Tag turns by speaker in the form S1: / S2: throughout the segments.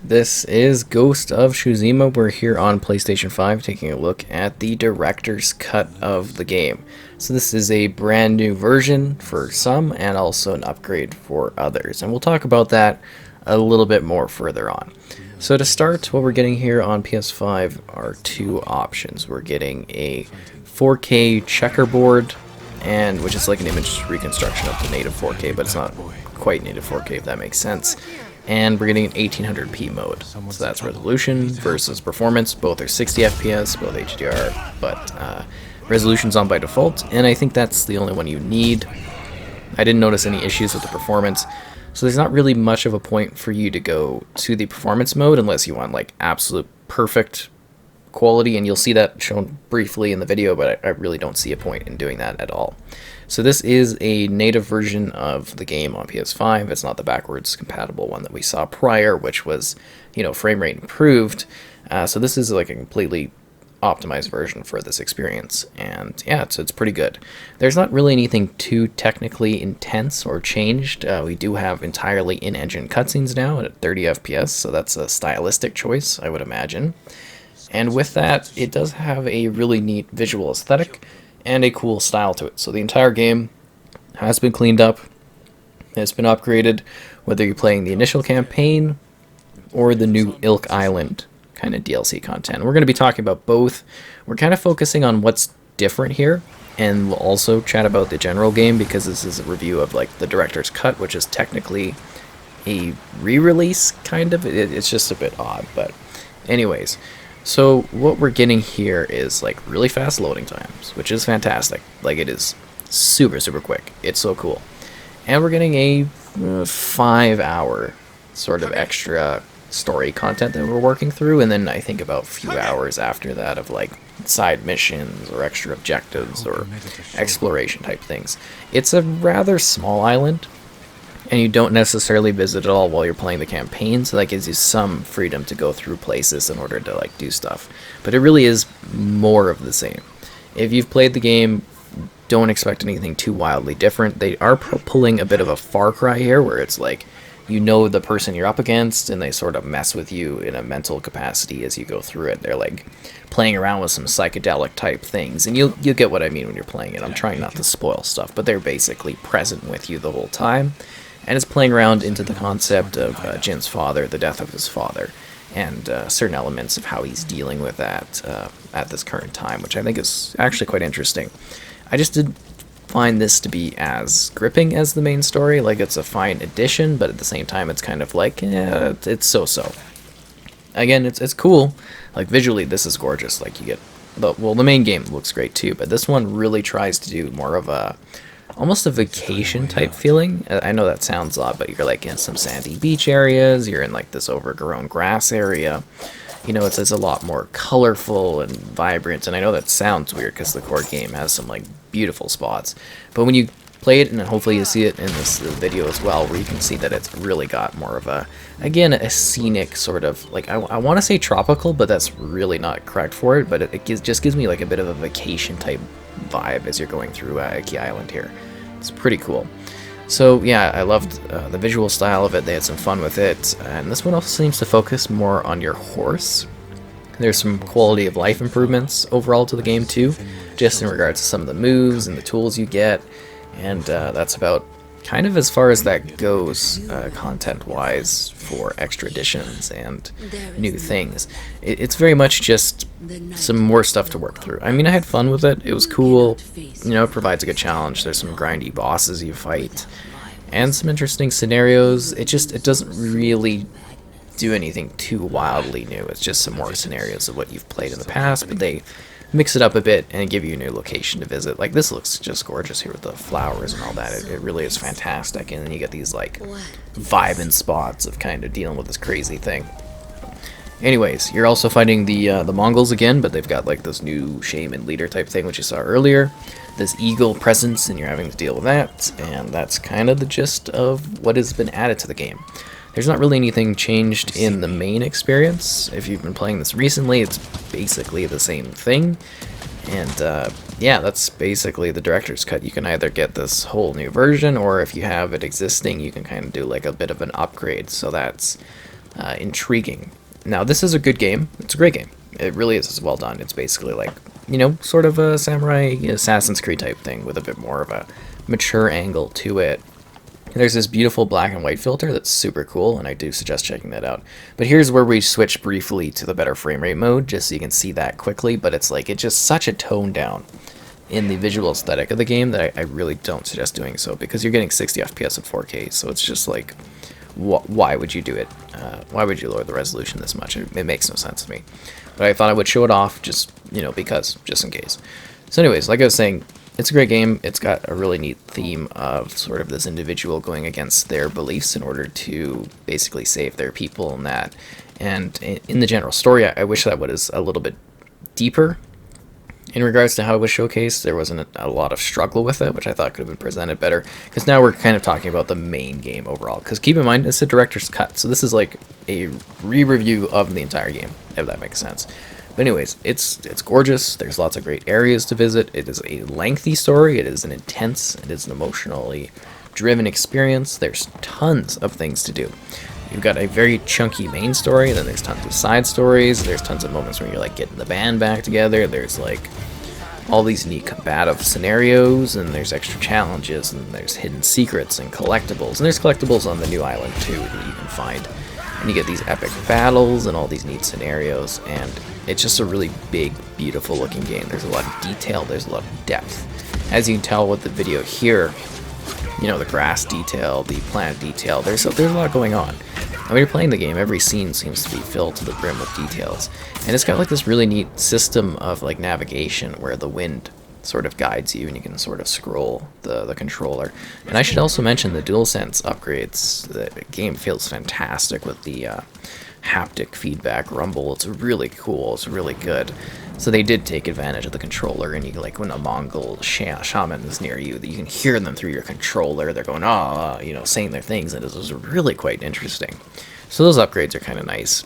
S1: This is Ghost of Tsushima. We're here on PlayStation 5 taking a look at the director's cut of the game. So this is a brand new version for some and also an upgrade for others. And we'll talk about that a little bit more further on. So to start, what we're getting here on PS5 are two options. We're getting a 4K checkerboard, and which is like an image reconstruction of the native 4K, but it's not quite native 4K, if that makes sense. And we're getting an 1800p mode. So that's resolution versus performance. Both are 60 FPS, both HDR, but resolution's on by default, and I think that's the only one you need. I didn't notice any issues with the performance, so there's not really much of a point for you to go to the performance mode unless you want like absolute perfect quality, and you'll see that shown briefly in the video, but I really don't see a point in doing that at all. So this is a native version of the game on PS5. It's not the backwards compatible one that we saw prior, which was, frame rate improved. So this is like a completely optimized version for this experience, and yeah, it's pretty good. There's not really anything too technically intense or changed. We do have entirely in-engine cutscenes now at 30 FPS, so that's a stylistic choice, I would imagine. And with that, it does have a really neat visual aesthetic and a cool style to it. So the entire game has been cleaned up, has been upgraded, whether you're playing the initial campaign or the new Iki Island kind of DLC content. We're going to be talking about both. We're kind of focusing on what's different here, and we'll also chat about the general game because this is a review of like the director's cut, which is technically a re-release kind of. It's just a bit odd, but anyways. So what we're getting here is like really fast loading times, which is fantastic. Like, it is super quick. It's so cool. And we're getting a 5-hour sort of extra story content that we're working through, and then I think about a few hours after that of like side missions or extra objectives or exploration type things. It's a rather small island, and you don't necessarily visit it all while you're playing the campaign, so that gives you some freedom to go through places in order to like do stuff. But it really is more of the same. If you've played the game, don't expect anything too wildly different. They are pulling a bit of a Far Cry here, where it's like the person you're up against, and they sort of mess with you in a mental capacity as you go through it. They're like playing around with some psychedelic type things, and you'll get what I mean when you're playing it. I'm trying not to spoil stuff, but they're basically present with you the whole time. And it's playing around into the concept of Jin's father, the death of his father, and certain elements of how he's dealing with that at this current time, which I think is actually quite interesting. I just didn't find this to be as gripping as the main story. Like, it's a fine addition, but at the same time, it's kind of like, it's so-so. Again, it's cool. Like, visually, this is gorgeous. Like, you get the main game looks great too, but this one really tries to do more of almost a vacation type feeling. I know that sounds odd, but you're like in some sandy beach areas, you're in like this overgrown grass area. It's a lot more colorful and vibrant, and I know that sounds weird because the core game has some like beautiful spots, but when you play it, and hopefully you see it in this video as well, where you can see that it's really got more of a scenic sort of, like, I want to say tropical, but that's really not correct for it, but it just gives me like a bit of a vacation type vibe as you're going through Iki Island here. It's pretty cool. So yeah, I loved the visual style of it. They had some fun with it, and this one also seems to focus more on your horse. There's some quality of life improvements overall to the game too, just in regards to some of the moves and the tools you get, and that's about kind of as far as that goes content-wise for extra additions and new things. It's very much just some more stuff to work through. I mean, I had fun with it. It was cool. It provides a good challenge. There's some grindy bosses you fight and some interesting scenarios. It doesn't really do anything too wildly new. It's just some more scenarios of what you've played in the past, but they mix it up a bit and give you a new location to visit. Like, this looks just gorgeous here with the flowers and all that. It really is fantastic, and then you get these like vibing spots of kind of dealing with this crazy thing. Anyways, you're also fighting the Mongols again, but they've got like this new shaman leader type thing, which you saw earlier. This eagle presence, and you're having to deal with that, and that's kind of the gist of what has been added to the game. There's not really anything changed in the main experience. If you've been playing this recently, it's basically the same thing. And yeah, that's basically the director's cut. You can either get this whole new version, or if you have it existing, you can kind of do like a bit of an upgrade. So that's intriguing. Now, this is a good game. It's a great game. It really is. It's well done. It's basically like, you know, sort of a samurai Assassin's Creed type thing with a bit more of a mature angle to it. There's this beautiful black and white filter that's super cool, and I do suggest checking that out. But here's where we switch briefly to the better frame rate mode, just so you can see that quickly. But it's like, it's just such a tone down in the visual aesthetic of the game that I really don't suggest doing so, because you're getting 60 FPS at 4K, so it's just like, why would you do it? Why would you lower the resolution this much? It makes no sense to me. But I thought I would show it off, just, you know, because, just in case. So anyways, like I was saying, it's a great game. It's got a really neat theme of sort of this individual going against their beliefs in order to basically save their people and that. And in the general story, I wish that was a little bit deeper. In regards to how it was showcased, there wasn't a lot of struggle with it, which I thought could have been presented better. Because now we're kind of talking about the main game overall. Because keep in mind, it's a director's cut, so this is like a re-review of the entire game, if that makes sense. But anyways, it's gorgeous. There's lots of great areas to visit. It is a lengthy story. It is an intense, it is an emotionally driven experience. There's tons of things to do. You've got a very chunky main story, then there's tons of side stories, there's tons of moments where you're like getting the band back together, there's like all these neat combative scenarios, and there's extra challenges, and there's hidden secrets and collectibles, and there's collectibles on the new island too that you can find. And you get these epic battles and all these neat scenarios, and it's just a really big, beautiful looking game. There's a lot of detail, there's a lot of depth. As you can tell with the video here, you know, the grass detail, the plant detail, there's a lot going on. And when you're playing the game, every scene seems to be filled to the brim with details. And it's got like this really neat system of like navigation where the wind sort of guides you and you can sort of scroll the controller. And I should also mention the DualSense upgrades. The game feels fantastic with the haptic feedback rumble. It's really cool. It's really good. So they did take advantage of the controller, and you like when a Mongol shaman is near you, that you can hear them through your controller. They're going, you know, saying their things, and it was really quite interesting. So those upgrades are kind of nice.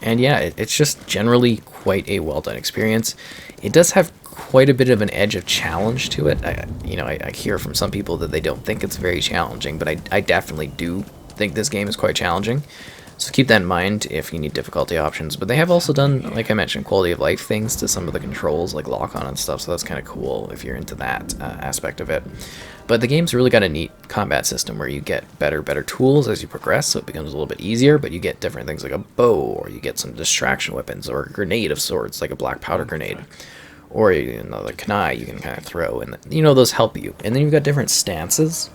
S1: And yeah, it's just generally quite a well done experience. It does have quite a bit of an edge of challenge to it. I hear from some people that they don't think it's very challenging, but I definitely do think this game is quite challenging. So keep that in mind if you need difficulty options. But they have also done, like I mentioned, quality of life things to some of the controls, like lock-on and stuff, so that's kind of cool if you're into that aspect of it. But the game's really got a neat combat system where you get better tools as you progress, so it becomes a little bit easier, but you get different things like a bow, or you get some distraction weapons, or a grenade of sorts, like a black powder grenade. Or another kunai you can kind of throw, and you know, those help you. And then you've got different stances.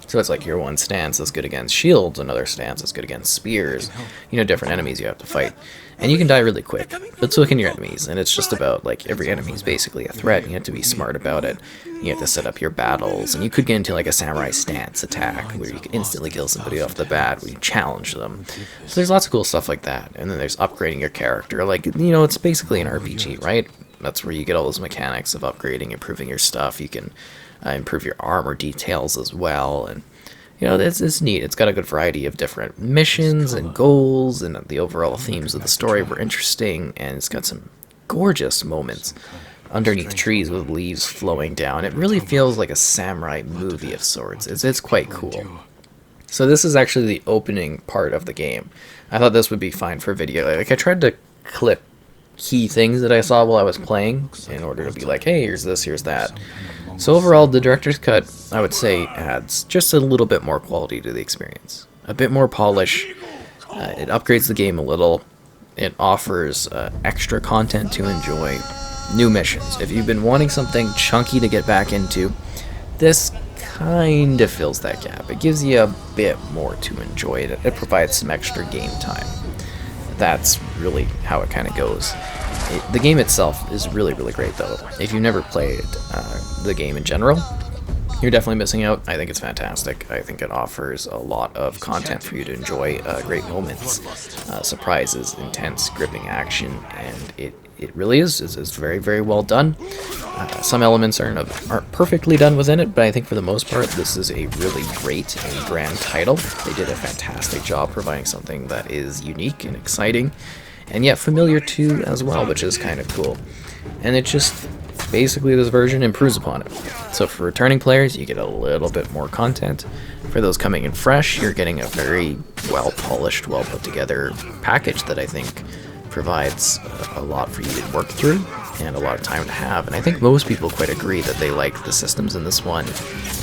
S1: So it's like your one stance is good against shields, another stance is good against spears, you know, different enemies you have to fight. And you can die really quick, but so can your enemies, and it's just about, like, every enemy is basically a threat, and you have to be smart about it. You have to set up your battles, and you could get into, like, a samurai stance attack, where you can instantly kill somebody off the bat, where you challenge them. So there's lots of cool stuff like that, and then there's upgrading your character, like, you know, it's basically an RPG, right? That's where you get all those mechanics of upgrading, improving your stuff. You can improve your armor details as well, and you know, it's neat. It's got a good variety of different missions and goals, and the overall themes of the story were interesting, and it's got some gorgeous moments underneath trees with leaves flowing down. It really feels like a samurai movie of sorts. It's quite cool. So this is actually the opening part of the game. I thought this would be fine for video. Like, I tried to clip key things that I saw while I was playing in order to be like, hey, here's this, here's that. So overall, the director's cut, I would say, adds just a little bit more quality to the experience. A bit more polish. It upgrades the game a little. It offers extra content to enjoy. New missions. If you've been wanting something chunky to get back into, this kind of fills that gap. It gives you a bit more to enjoy. It provides some extra game time. That's really how it kind of goes. The game itself is really, really great, though. If you've never played the game in general, you're definitely missing out. I think it's fantastic. I think it offers a lot of content for you to enjoy, great moments, surprises, intense, gripping action, and it really is. It's very, very well done. Some elements aren't perfectly done within it, but I think for the most part, this is a really great and grand title. They did a fantastic job providing something that is unique and exciting, and yet familiar too as well, which is kind of cool. And it just basically this version improves upon it. So for returning players, you get a little bit more content. For those coming in fresh, you're getting a very well polished, well put together package that I think provides a lot for you to work through and a lot of time to have. And I think most people quite agree that they like the systems in this one,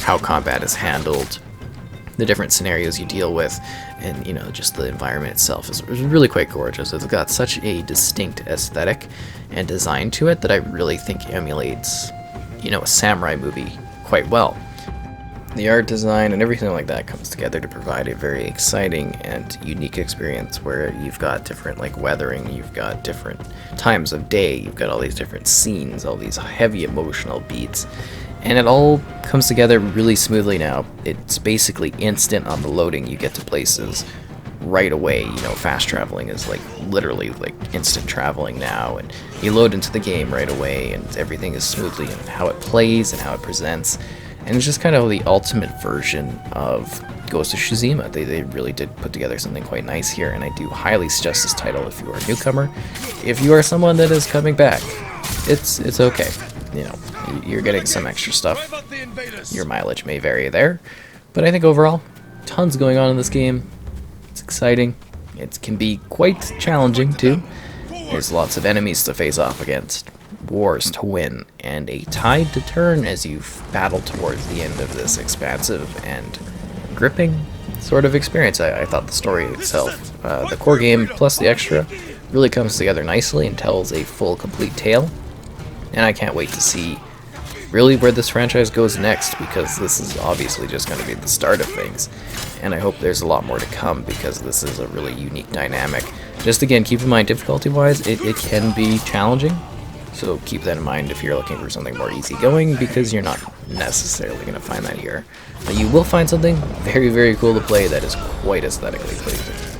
S1: how combat is handled, the different scenarios you deal with, and just the environment itself is really quite gorgeous. It's got such a distinct aesthetic and design to it that I really think emulates a samurai movie quite well. The art design and everything like that comes together to provide a very exciting and unique experience where you've got different weathering, you've got different times of day, you've got all these different scenes, all these heavy emotional beats, and it all comes together really smoothly now. It's basically instant on the loading. You get to places right away. Fast traveling is literally instant traveling now, and you load into the game right away, and everything is smoothly in how it plays and how it presents. And it's just kind of the ultimate version of Ghost of Tsushima. They really did put together something quite nice here, and I do highly suggest this title if you are a newcomer. If you are someone that is coming back, it's okay. You're getting some extra stuff. Your mileage may vary there, but I think overall, tons going on in this game. It's exciting. It can be quite challenging too. There's lots of enemies to face off against, wars to win, and a tide to turn as you battle towards the end of this expansive and gripping sort of experience. I thought the story itself, the core game plus the extra, really comes together nicely and tells a full, complete tale. And I can't wait to see really where this franchise goes next, because this is obviously just going to be the start of things. And I hope there's a lot more to come, because this is a really unique dynamic. Just again, keep in mind, difficulty-wise, it can be challenging. So keep that in mind if you're looking for something more easygoing, because you're not necessarily going to find that here. But you will find something very, very cool to play that is quite aesthetically pleasing.